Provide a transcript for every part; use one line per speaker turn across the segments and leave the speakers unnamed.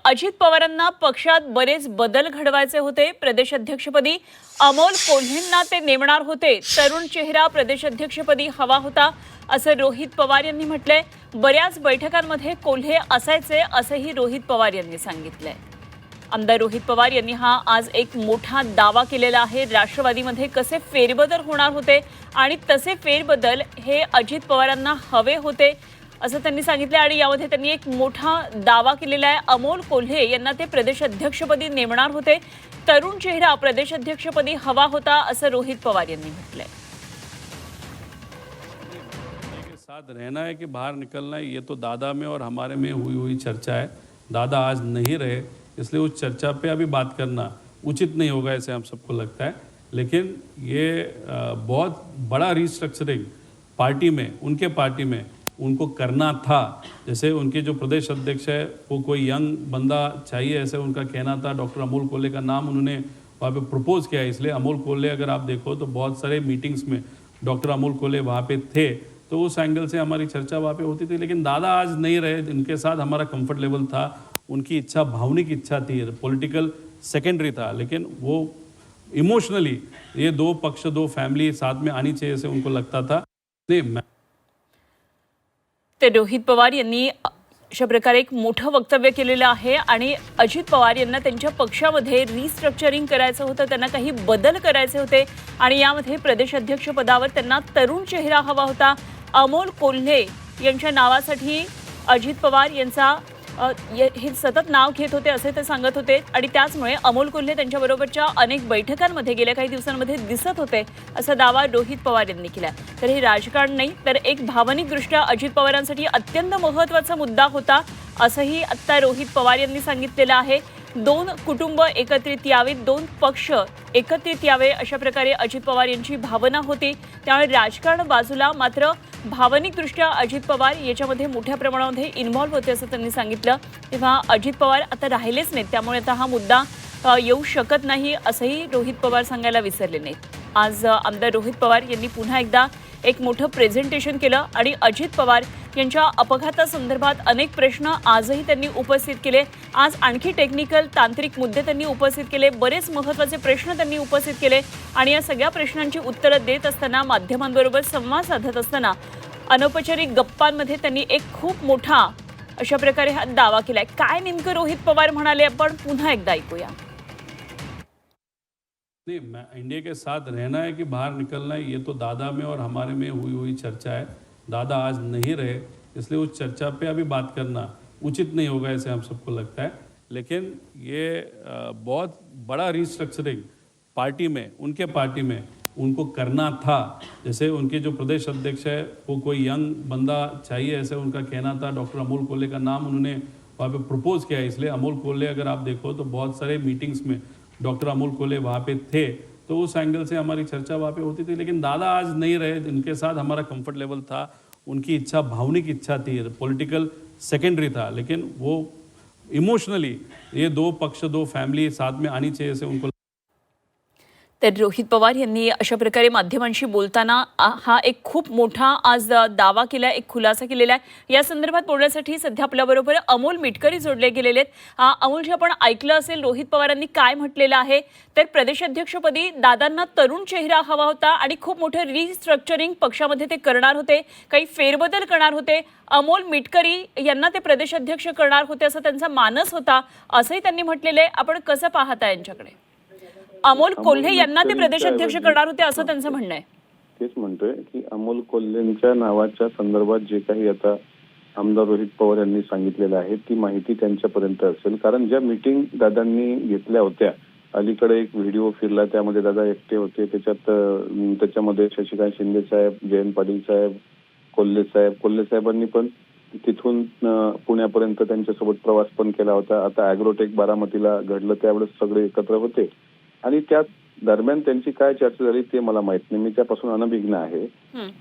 अजित पवारांना पक्षात बरेच बदल घडवायचे होते। प्रदेशाध्यक्षपदी अमोल कोल्हेंना ते नेमणार होते। तरुण चेहरा प्रदेशाध्यक्षपदी हवा होता असं रोहित पवार यांनी म्हटलंय। बऱ्याच बैठकांमध्ये कोल्हे असायचे असंही रोहित पवार यांनी सांगितलंय। आमदार रोहित पवार यांनी हा आज एक मोठा दावा केलेला आहे। राष्ट्रवादीमध्ये कसे फेरबदल होणार होते आणि तसे फेरबदल हे अजित पवारांना हवे होते असं त्यांनी सांगितलं आणि यामध्ये त्यांनी एक मोठा दावा केलेला आहे। अमोल कोल्हे यांना ते प्रदेशाध्यक्षपदी नेमणार होते। तरुण चेहरा प्रदेशाध्यक्षपदी हवा होता असं रोहित पवार यांनी म्हटलंय।
साथ रहना है कि बाहर निकलना है, ये तो दादा में और हमारे में हुई चर्चा है। दादा आज नहीं रहे, इसलिए उस चर्चा पे अभी बात करना उचित नहीं होगा, ऐसे हम सबको लगता है। लेकिन ये बहुत बड़ा रिस्ट्रक्चरिंग पार्टी में, उनके पार्टी में उनको करना था। जैसे उनके जो प्रदेश अध्यक्ष है वो कोई यंग बंदा चाहिए, ऐसे उनका कहना था। डॉक्टर अमोल कोल्हे का नाम उन्होंने वहाँ पे प्रपोज किया। इसलिए अमोल कोल्हे अगर आप देखो तो बहुत सारे मीटिंग्स में डॉक्टर अमोल कोल्हे वहाँ पे थे, तो उस एंगल से हमारी चर्चा वहाँ पे होती थी। लेकिन दादा आज नहीं रहे, इनके साथ हमारा कंफर्ट लेवल था। उनकी इच्छा, भावनिक इच्छा थी, पॉलिटिकल सेकेंडरी था, लेकिन वो इमोशनली ये दो पक्ष, दो फैमिली साथ में आनी चाहिए ऐसे उनको लगता था। नहीं,
ते रोहित पवार यांनी अशा प्रकारे एक मोठं वक्तव्य केलेलं आहे आणि अजित पवार यांना त्यांच्या पक्षामध्ये रिस्ट्रक्चरिंग करायचं होतं, त्यांना काही बदल करायचे होते आणि यामध्ये प्रदेशाध्यक्ष पदावर त्यांना तरुण चेहरा हवा होता। अमोल कोल्हे यांच्या नावासाठी अजित पवार यांचा हे सतत नाव घेत होते असे ते सांगत होते आणि त्याचमुळे अमोल कोल्हे त्यांच्याबरोबरच्या अनेक बैठकांमध्ये गेल्या काही दिवसांमध्ये दिसत होते असा दावा रोहित पवार यांनी केला। तर हे राजकारण नाही, तर एक भावनिकदृष्ट्या अजित पवारांसाठी अत्यंत महत्त्वाचा मुद्दा होता असंही आता रोहित पवार यांनी सांगितलेलं आहे। दोन कुटुंब एकत्रित यावेत, दोन पक्ष एकत्रित यावे अशा प्रकारे अजित पवार यांची भावना होती। त्यामुळे राजकारण बाजूला, मात्र भावनिकदृष्ट्या अजित पवार याच्यामध्ये मोठ्या प्रमाणामध्ये इन्व्हॉल्व होते असं त्यांनी सांगितलं। तेव्हा अजित पवार आता राहिलेच नाहीत, त्यामुळे आता हा मुद्दा येऊ शकत नाही असंही रोहित पवार सांगायला विसरले नाहीत। आज आमदार रोहित पवार यांनी पुन्हा एकदा एक मोठं प्रेझेंटेशन केलं आणि अजित पवार यांच्या अपघातासंदर्भात अनेक प्रश्न आजही त्यांनी उपस्थित केले। आज आणखी टेक्निकल, तांत्रिक मुद्दे त्यांनी उपस्थित केले, बरेच महत्त्वाचे प्रश्न त्यांनी उपस्थित केले आणि या सगळ्या प्रश्नांची उत्तरं देत असताना, माध्यमांबरोबर संवाद साधत असताना अनौपचारिक गप्पांमध्ये त्यांनी एक खूप मोठा अशा प्रकारे हा दावा केलाय। काय नेमकं रोहित पवार म्हणाले आपण पुन्हा एकदा ऐकूया।
नहीं, इंडिया के साथ रहना है कि बाहर निकलना है, ये तो दादा में और हमारे में हुई चर्चा है। दादा आज नहीं रहे, इसलिए उस चर्चा पे अभी बात करना उचित नहीं होगा, ऐसे हम सबको लगता है। लेकिन ये बहुत बड़ा रिस्ट्रक्चरिंग पार्टी में, उनके पार्टी में उनको करना था। जैसे उनके जो प्रदेश अध्यक्ष है वो कोई यंग बंदा चाहिए, ऐसे उनका कहना था। डॉक्टर अमोल कोल्हे का नाम उन्होंने वहाँ पे प्रपोज किया। इसलिए अमोल कोल्हे अगर आप देखो तो बहुत सारे मीटिंग्स में डॉक्टर अमोल कोल्हे वहाँ पे थे, तो उस एंगल से हमारी चर्चा वहाँ पे होती थी। लेकिन दादा आज नहीं रहे, इनके साथ हमारा कंफर्ट लेवल था। उनकी इच्छा, भावनिक इच्छा थी, पॉलिटिकल सेकेंडरी था, लेकिन वो इमोशनली ये दो पक्ष, दो फैमिली साथ में आनी चाहिए ऐसे उनको।
तर रोहित पवार यांनी अशा प्रकारे माध्यमांशी बोलताना हा एक खूप मोठा आज दावा केला, एक खुलासा केलेला आहे। या संदर्भात बोलण्यासाठी सध्या आपल्याबरोबर अमोल मिटकरी जोडले गेलेले आहेत। अमोलजी, आपण ऐकलं असेल रोहित पवारांनी काय म्हटलेलं आहे, तर प्रदेशाध्यक्षपदी दादांना तरुण चेहरा हवा होता आणि खूप मोठं रिस्ट्रक्चरिंग पक्षामध्ये ते करणार होते, काही फेरबदल करणार होते। अमोल मिटकरी यांना ते प्रदेशाध्यक्ष करणार होते असं त्यांचा मानस होता असंही त्यांनी म्हटलेलं आहे। आपण कसं पाहता यांच्याकडे? अमोल कोल्हे यांना ते प्रदेशाध्यक्ष करणार होते असं त्यांचं म्हणणं आहे।
तेच म्हणतोय की अमोल कोल्हेंच्या नावाच्या संदर्भात जे काही आता आमदार रोहित पवार यांनी सांगितलेलं आहे ती माहिती त्यांच्यापर्यंत असेल। कारण ज्या मीटिंग दादांनी घेतल्या होत्या, अलीकडे एक व्हिडिओ फिरला, त्यामध्ये दादा एकटे होते। त्याच्यामध्ये शशिकांत शिंदे साहेब, जयंत पाटील साहेब, कोल्हे साहेबांनी पण तिथून पुण्यापर्यंत त्यांच्यासोबत प्रवास पण केला होता। आता ॲग्रोटेक बारामतीला घडलं त्यावेळेस सगळे एकत्र होते आणि त्या दरम्यान त्यांची काय चर्चा झाली ते मला माहित नाही, मी त्यापासून अनभिज्ञ आहे।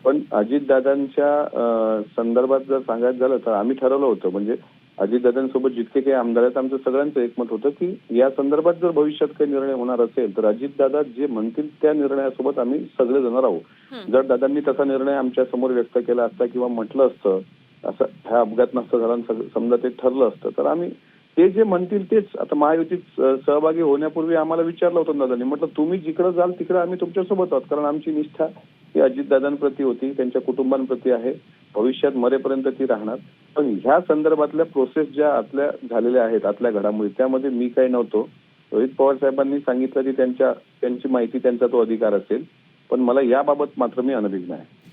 पण अजितदादांच्या संदर्भात जर सांगायचं झालं तर आम्ही ठरवलं होतं, म्हणजे अजितदादांसोबत जितके काही आमदार आहेत आमचं सगळ्यांचं एकमत होतं की या संदर्भात जर भविष्यात काही निर्णय होणार असेल तर अजितदादा जे म्हणतील त्या निर्णयासोबत आम्ही सगळेजण राहू। जर दादांनी तसा निर्णय आमच्या समोर व्यक्त केला असता किंवा म्हटलं असतं असं हा अपघात नसता झाला, समजा ते ठरलं असतं तर आम्ही ते जे म्हणतील तेच. आता महायुतीत सहभागी होण्यापूर्वी आम्हाला विचारलं होतं दादांनी, म्हटलं तुम्ही जिकडे जाल तिकडे आम्ही तुमच्यासोबत आहोत, कारण आमची निष्ठा ही अजितदादांप्रती होती, त्यांच्या कुटुंबांप्रती आहे, भविष्यात मरेपर्यंत ती राहणार. पण ह्या संदर्भातल्या प्रोसेस ज्या आतल्या झालेल्या आहेत, आतल्या घडामोडी, त्यामध्ये मी काही नव्हतो. रोहित पवार साहेबांनी सांगितलं की त्यांची माहिती, त्यांचा तो अधिकार असेल, पण मला याबाबत मात्र मी अनभिज्ञ आहे.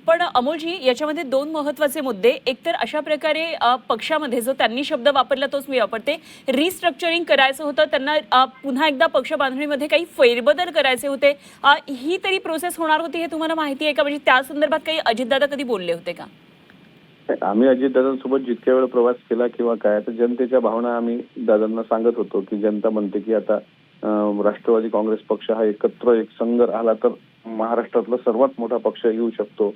पण अमोलजी, याच्यामध्ये दोन महत्त्वाचे मुद्दे. एक तर अशा प्रकारे पक्षामध्ये जो त्यांनी शब्द वापरला तोच मी वापरते, रिस्ट्रक्चरिंग करायचं होतं त्यांना, पुन्हा एकदा पक्ष बांधणीमध्ये काही फेरबदल करायचे होते. ही तरी प्रोसेस होणार होती हे तुम्हाला माहिती आहे का? म्हणजे त्या संदर्भात काही अजितदादा कधी बोलले होते का?
आम्ही अजितदादांसोबत जितक्या वेळ प्रवास केला किंवा काय, तर जनतेच्या भावना आम्ही दादांना सांगत होतो की जनता म्हणते की आता राष्ट्रवादी काँग्रेस पक्ष हा एकत्र एक संघ आला तर महाराष्ट्रातला सर्वात मोठा पक्ष येऊ शकतो.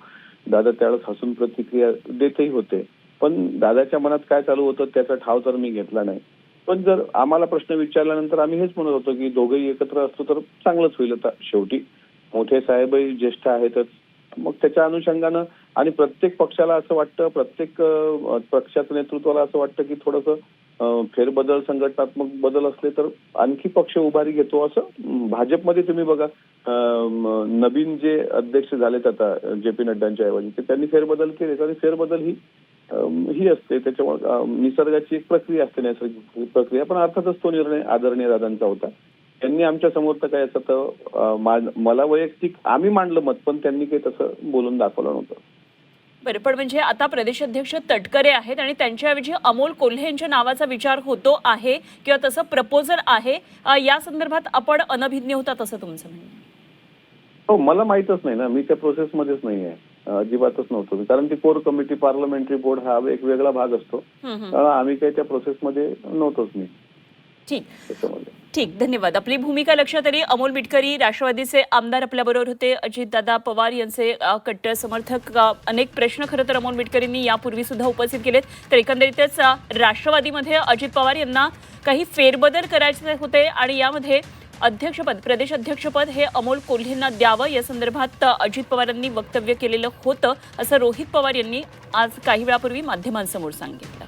दादा त्यावेळेस हसून प्रतिक्रिया देतही होते, पण दादाच्या मनात काय चालू होतं त्याचा ठाव तर मी घेतला नाही. पण जर आम्हाला प्रश्न विचारल्यानंतर आम्ही हेच म्हणत होतो की दोघेही एकत्र असतो तर चांगलंच होईल. आता शेवटी मोठे साहेबही ज्येष्ठ आहेतच, मग त्याच्या अनुषंगानं आणि प्रत्येक पक्षाला असं वाटतं, प्रत्येक पक्षाच्या नेतृत्वाला असं वाटतं की थोडंसं फेरबदल, संघटनात्मक बदल असले तर आणखी पक्ष उभारी घेतो. असं भाजपमध्ये तुम्ही बघा, नवीन जे अध्यक्ष झालेत आता जे पी नड्डांच्या ऐवजी, ते त्यांनी फेरबदल केले, आणि फेरबदल ही असते, त्याच्यामुळे निसर्गाची एक प्रक्रिया असते, नैसर्गिक प्रक्रिया. पण अर्थातच तो निर्णय आदरणीय दादांचा होता. त्यांनी आमच्या समोर तर काय असं तर मला वैयक्तिक आम्ही मांडलं मत, पण त्यांनी काही तसं बोलून दाखवलं नव्हतं.
बरं, पण म्हणजे आता प्रदेशाध्यक्ष तटकरे आहेत आणि त्यांच्याऐवजी अमोल कोल्हे यांच्या नावाचा विचार होतो आहे किंवा तसं प्रपोजल आहे, या संदर्भात आपण अनभिज्ञ होता असं तुमचं म्हणणं?
हो, मला माहीतच नाही ना, मी त्या प्रोसेसमध्येच नाही आहे, अजिबातच नव्हतो. कारण ती कोर कमिटी, पार्लमेंटरी बोर्ड हा एक वेगळा भाग असतो, आम्ही काही त्या प्रोसेसमध्ये नव्हतोच. मी
ठीक
त्याच्यामध्ये
ठीक, धन्यवाद. आपली भूमिका लक्षात आली. अमोल मिटकरी राष्ट्रवादीचे आमदार आपल्याबरोबर होते. अजितदादा पवार यांचे कट्टर समर्थक. अनेक प्रश्न खरं तर अमोल मिटकरींनी यापूर्वी सुद्धा उपस्थित केलेत. तर एकंदरीतच राष्ट्रवादीमध्ये अजित पवार यांना काही फेरबदल करायचे होते आणि यामध्ये अध्यक्षपद, प्रदेश अध्यक्षपद हे अमोल कोल्हेंना द्यावं या संदर्भात अजित पवारांनी वक्तव्य केलेलं होतं, असं रोहित पवार यांनी आज काही वेळापूर्वी माध्यमांसमोर सांगितलं.